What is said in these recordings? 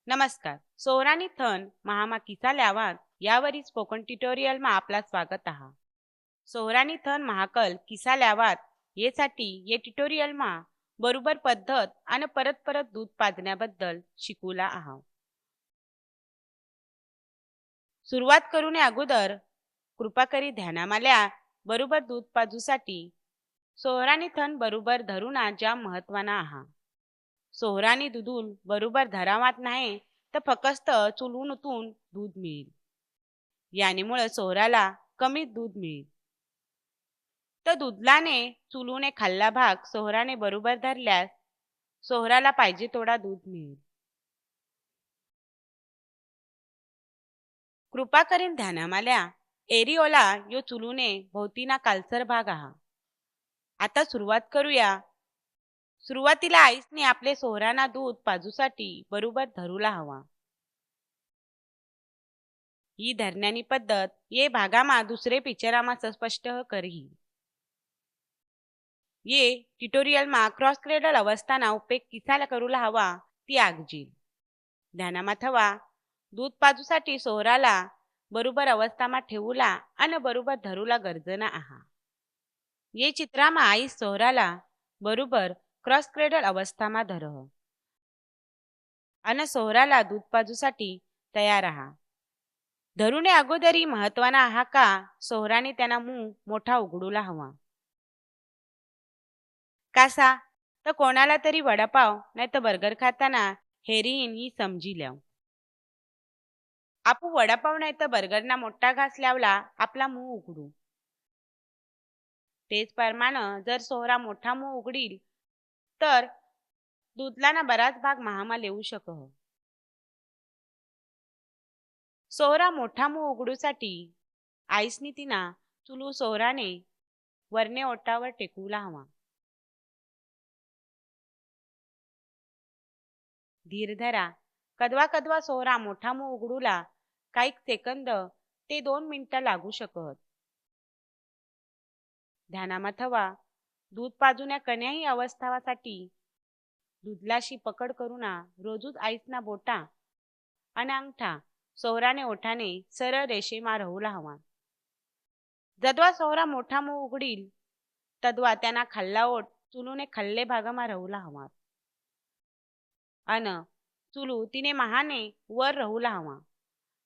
नमस्कार. सोहरानी थन महामा किसा ल्यावात यावरील स्पोकन ट्युटोरियलમાં आपला स्वागत आहे. सोहरानी थन महाकल किसा ल्यावात यासाठी या ट्युटोरियलમાં बरोबर पद्धत आणि परत परत दूध पाजण्याबद्दल शिकूला आहात. सुरुवात करूने अगोदर कृपा करी ध्यानामाल्या बरोबर दूध पाजूसाठी सोहरानी थन बरोबर धरूना ज्या महत्वाना आहा. सोहरानी दुधूल बरोबर धरावात नाही तर फक्त चुलूनतून दूध मिळेल. यानेमुळे सोहराला कमी दूध मिळेल. तर दुधलाने चुलूने खाल्ला भाग सोहराने बरोबर धरल्यास सोहराला पाहिजे थोडा दूध मिळेल. कृपा करीन ध्यानामाल्या एरिओला यो चुलूने भोवतीना कालसर भाग आहा. आता सुरुवात करूया. सुरुवातीला आईसने आपले सोहराना दूध पाजूसाठी बरोबर धरूला हवा. ही धरण्यानी पद्धत ये भागामा दुसरे पिक्चरामा स्पष्ट करही. ये ट्युटोरियलमा क्रॉस क्रेडल अवस्थाना उपेग किसाला करूला हवा ती आगजील. ध्यानामा थवा दूध पाजूसाठी सोहराला बरोबर अवस्थामा ठेवूला आणि बरोबर धरूला गरजना आहा. ये चित्रामा आई सोहराला बरोबर क्रॉस क्रेडल अवस्थामा धरह आणि सोहराला दूध पाजूसाठी तयार आहा. धरूने अगोदरी महत्वाना आहा का सोहराने त्यांना मूग मोठा उघडूला हवा. कासा तर कोणाला तरी वडापाव नाही तर बर्गर खाताना हेरीन ही समजी ल्याव. आपू वडापाव नाही तर बर्गरना मोठा घास लावला आपला मूग उघडू. तेच प्रमाणे जर सोहरा मोठा मूग उघडील तर दूधलाना बराच भाग महामा लेऊ शकह. सोहरा मोठा मूग उघडूसाठी आईसनी तिना चुलू सोहराने वरने ओटावर टेकूला हवा. धीर धरा. कदवा कदवा सोहरा मोठा मूग उघडूला काही सेकंद ते 2 मिनिटं लागू शकत. ध्यानामा थवा दूध पाजून्या कण्याही अवस्थावासाठी दूधलाशी पकड करूना रोजूच आईसना बोटा आणि अंगठा सोहराने ओठाने सरळ रेषेमा राहूला हवा. जदवा सोहरा मोठा मूग उघडील तदवा त्यांना खाल्ला ओठ चुलूने खाल्ले भागामा राहूला हवा अन चुलू तिने महाने वर राहूला हवा.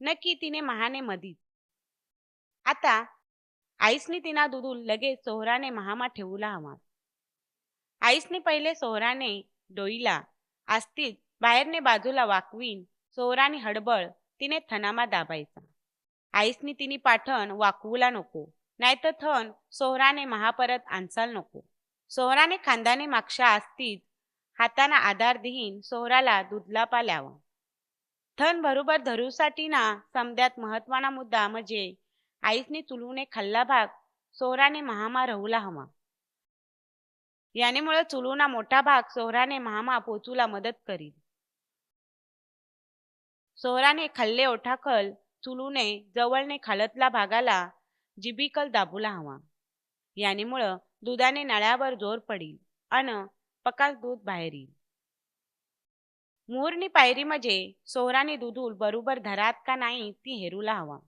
नक्की तिने महाने मधीच. आता आईसने तिना दुधूल लगेच सोहराने महामा ठेवूला हवा. आईसने पहिले सोहराने डोईला आस्तीत बाहेरने बाजूला वाकवीन सोहराने हडबळ तिने थनामा दाबायचा. आईसनी तिने पाठण वाकवूला नको नाहीतर थन सोहराने महापरत आणसाल नको. सोहराने खांदाने मागच्या आस्तीत हाताना आधार देहीन सोहराला दूधला पाल्यावा. थन बरोबर धरूसाठी ना समद्यात महत्वाना मुद्दा म्हणजे आईसने चुलूने खाल्ला भाग सोहराने महामा राहूला हवा. यानेमुळे चुलूना मोठा भाग सोहराने महामा पोचूला मदत करील. सोहराने खाल्ले ओठाखल चुलूने जवळने खालतला भागाला जिबीकल दाबूला हवा. यानेमुळे दुधाने नळ्यावर जोर पडील अन पकास दूध बाहेर येईल. मुहूर्नी पायरी म्हणजे सोहराने दुधूल बरोबर धरात का नाही ती हेरूला हवा.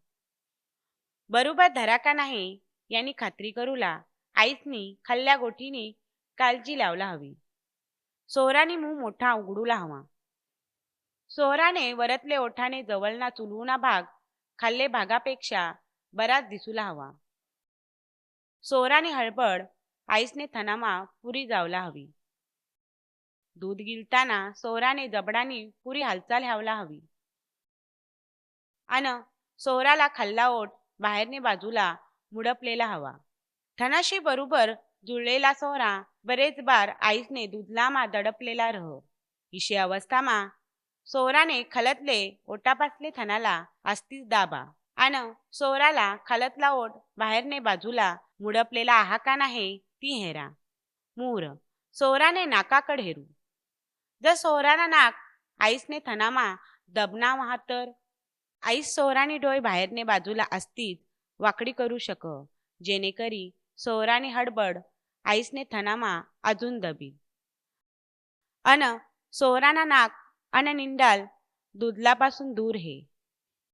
बरोबर धरा का नाही यांनी खात्री करूला आईसनी खाल्ल्या गोठीनी काळजी लावला हवी. सोहराने मूग मोठा उघडूला हवा. सोहराने वरतले ओठाने जवळना चुलूना भाग खाल्ले भागापेक्षा बराच दिसूला हवा. सोहराने हळबड आईसने थनामा पुरी जावला हवी. दूध गिळताना सोहराने जबडानी पुरी हालचाल ह्यावला हवी. अन सोहराला खाल्ला ओठ बाहेरने बाजूला मुडपलेला हवा. थनाशी बरोबर जुळलेला सोहरा बरेच बार आईसने दूधलामा दडपलेला रह. इशे अवस्थामा सोहराने खलतले ओटापासले थनाला आस्तीच दाबा अन सोहराला खालतला ओठ बाहेरने बाजूला मुडपलेला आहा का नाही ती हेरा. मूर सोहराने नाकाकड हेरू. जर सोहराना नाक आईसने थनामा दबना वहा तर आईस सोहराने डोळे बाहेरने बाजूला असतीत वाकडी करू शक जेणेकरी सोहराने हडबड आईसने थनामा अजून दबी. अन सोहराना नाक अन निंडाल दुधलापासून दूर हे.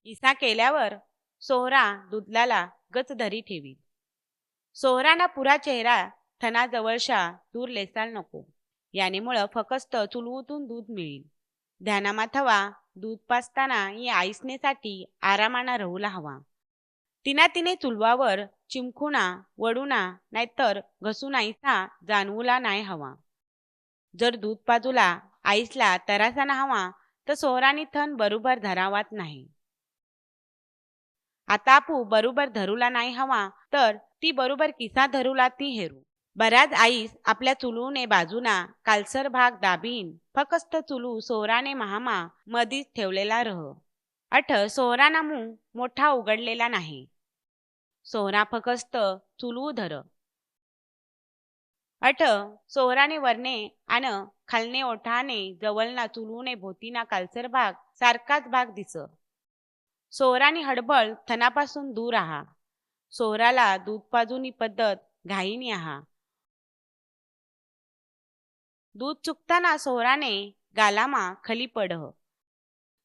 इसा केल्यावर सोहरा दुधलाला गच धरी ठेवी. सोहराना पुरा चेहरा थनाजवळशा दूर लेसाल नको. यानेमुळं फकस्त चुलवूतून दूध मिळेल. ध्यानामा थवा दूध पाजताना ही आईसनेसाठी आरामाना राहूला हवा. तिने चुलवावर चिमखुना वडूना नाहीतर घसून आईसा जाणवूला नाही हवा. जर दूध पाजूला आईसला तरासाना हवा तर सोहरानी थन बरोबर धरावात नाही. आता आपू बरोबर धरूला नाही हवा तर ती बरोबर किसा धरूला ती हेरू. बऱ्याच आईस आपल्या चुलूने बाजूना कालसर भाग दाबीन फकस्त चुलू सोहराने महामा मधीच ठेवलेला रह. सोहराना मुंग मोठा उघडलेला नाही. सोहरा फकस्त चुलू धर. सोहराने वरने आन खालने ओठाने जवळना चुलूने भोतीना कालसर भाग सारखाच भाग दिस. सोहरानी हडबळ थनापासून दूर आहा. सोहराला दूध पाजूनी पद्धत घाईनी आहा. दूध चुकताना सोहराने गालामा खली पडह.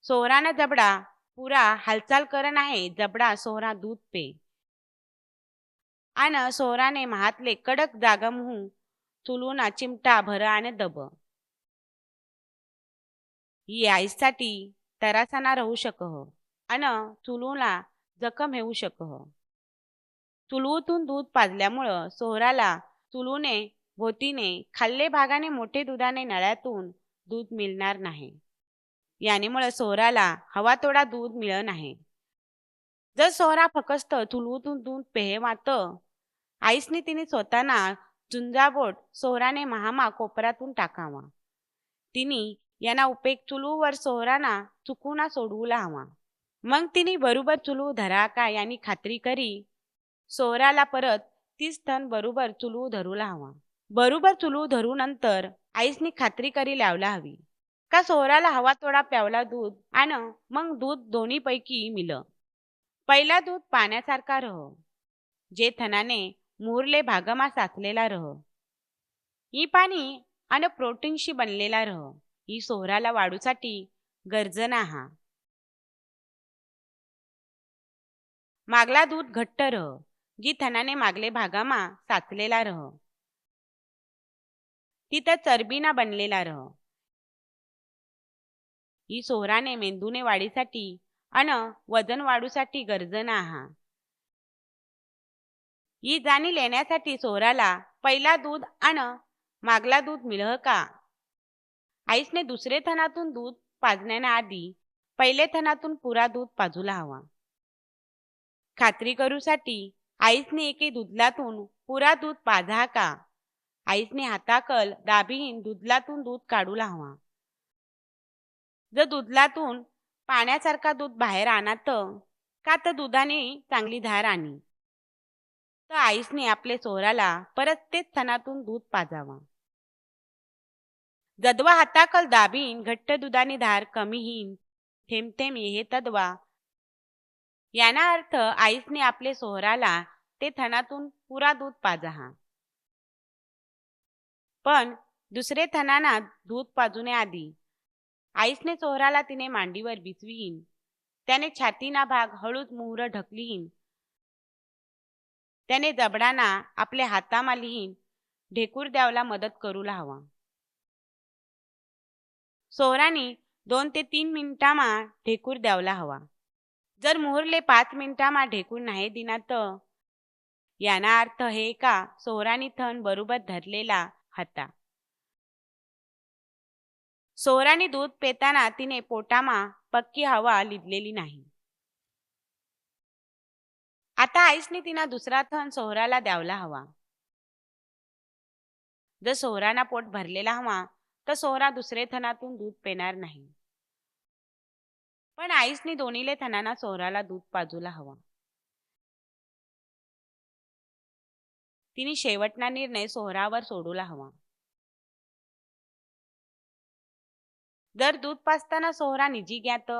सोहराना जबडा पुरा हालचाल करन आहे जबडा सोहरा दूध पे. आन सोहराने महातले कडक जागमहू चुलूना चिमटा भर आने दब. ही आईसाठी तरासाना राहू शकह अन चुलूला जखम येऊ शकह. चुलूतून दूध पाजल्यामुळं सोहराला चुलूने भोतीने खाल्ले भागाने मोठे दुधाने नळ्यातून दूध मिळणार नाही. यानेमुळे सोहराला हवा तोडा दूध मिळत नाही. जर सोहरा फकस्त चुलूतून दूध पेहवात आईसने तिने स्वतःना झुंजाबोट सोहराने महामा कोपरातून टाकावा. तिने यांना उपेग चुलूवर सोहराना चुकूना सोडवूला हवा. मग तिने बरोबर चुलू धरा का यांनी खात्री करी सोहराला परत तीच थन बरोबर चुलू धरूला हवा. बरोबर चुलू धरू नंतर आईसनी खात्री करी लावला हवी का सोहराला हवा तोडा प्यावला दूध आणि मग दूध दोन्ही पैकी मिल. पहिला दूध पाण्यासारखा रह जे थनाने मुरले भागमा साचलेला रह. ही पाणी आणि प्रोटीनशी बनलेला रह. ही सोहराला वाढूसाठी गरजना हा. मागला दूध घट्ट रह जी थनाने मागले भागामा साचलेला रह. तिथं चरबीना बनलेला रह. ही सोहराने मेंदूने वाढीसाठी अन वजन वाढूसाठी गरजना हा. ही जाणी लेण्यासाठी सोहराला पहिला दूध अन मागला दूध मिळह का. आईसने दुसरे थनातून दूध पाजण्याआधी पहिले थनातून पुरा दूध पाजूला हवा. खात्री करूसाठी आईसने एके दुधलातून पुरा दूध पाजा का. आईसने हाताकल दाबीन दुधलातून दूध काढूला हवा. जर दुधलातून पाण्यासारखा दूध बाहेर आणत का तर दुधाने चांगली धार आणी तर आईसने आपले सोहराला परत तेच थनातून दूध पाजावा. जदवा हाताकल दाबीन घट्ट दुधाने धार कमीहीन थेंब थेंब ये तदवा. याना अर्थ आईसने आपले सोहराला ते थनातून पुरा दूध पाजा. पण दुसरे थनाना दूध पाजुण्याआधी आईसने सोहराला तिने मांडीवर बिसवीन त्याने छातीना भाग हळूच मुहर ढकलीन. त्याने जबडाना आपल्या हातामा लिहीन ढेकूर द्यावला मदत करूला हवा. सोहरानी 2 ते 3 मिनिटामा ढेकूर द्यावला हवा. जर मुहरले 5 मिनिटामा ढेकूर नाही दिना तर याना अर्थ हे का सोहरानी थन बरोबर धरलेला हता. सोहरानी दूध पेताना तिने पोटामा पक्की हवा लिदलेली नाही. आता आईसने तिना दुसरा थन सोहराला द्यावला हवा. जर सोहराना पोट भरलेला हवा तर सोहरा दुसरे थनातून दूध पेणार नाही. पण आईसने दोन्हीले थनाना सोहराला दूध पाजूला हवा. तिने शेवटना निर्णय सोहरावर सोडूला हवा. जर दूध पाजताना सोहरा निजी ग्यात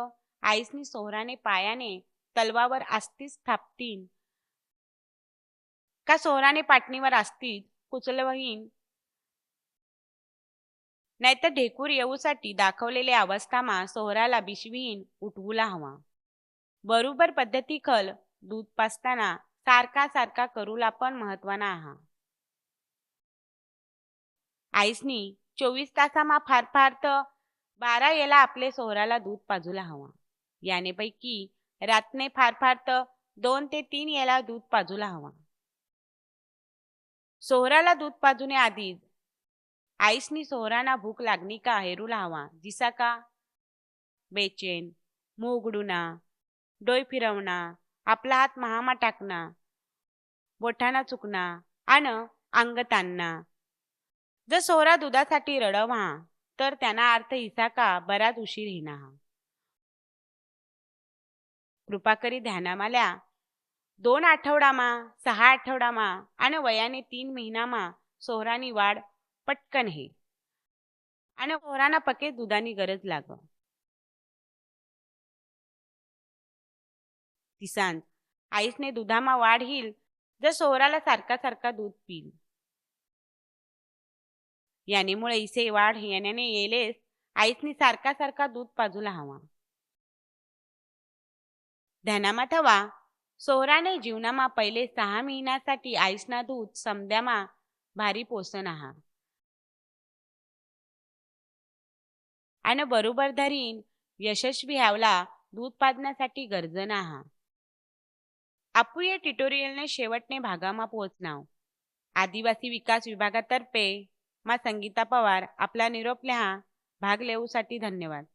आईसनी सोहराने पायाने तलवावर आस्तीच थापतीन का सोहराने पाटणीवर आस्तीच कुचलवहीन नाहीतर ढेकूर येऊसाठी दाखवलेले अवस्थामा सोहराला बिशवीन उठवूला हवा. बरोबर पद्धती खल दूध पाजताना सारखा सारखा करूला पण महत्वाना आहा. आईसनी 24 तासामा फार फार तर 12 येला आपले सोहराला दूध पाजूला हवा. याने पैकी रातने फार फार तर 2 ते 3 येला दूध पाजूला हवा. सोहराला दूध पाजूने आधीच आईसनी सोहराना भूक लागणी का हेरूला हवा. जिसा का बेचैन, मूग उघडूना, डोय फिरवणा, आपला हात महामा टाकणा, बोटाना चुकणा आणि अंग ताणणा. जर सोहरा दुधासाठी रडवा तर त्यांना अर्थ हिसा का बराच उशीर हिना. कृपा करी ध्यानामाल्या 2 आठवडामा 6 आठवडामा आणि वयाने 3 महिनामा सोहरानी वाढ पटकन हे आणि सोहराना पके दुधानी गरज लाग. तिसांज आईसने दुधामा वाढ हिल जर सोहराला सारखा सारखा दूध पील. यानेमुळे इसे वाढ येण्याने येलेस आईसनी सारखा सारखा दूध पाजूला हवा. ध्यानामात हवा सोहराने जीवनामा पहिले 6 महिन्यासाठी आईसना दूध समद्यामा भारी पोषण आहा. आणि बरोबर धरीन यशस्वी व्हावला दूध पाजण्यासाठी गरजन आहा. आपू या ट्युटोरियलने शेवटने भागामा पोहोचणार. आदिवासी विकास विभागातर्फे मा संगीता पवार आपला निरोप लिहा. भाग लेऊसाठी धन्यवाद.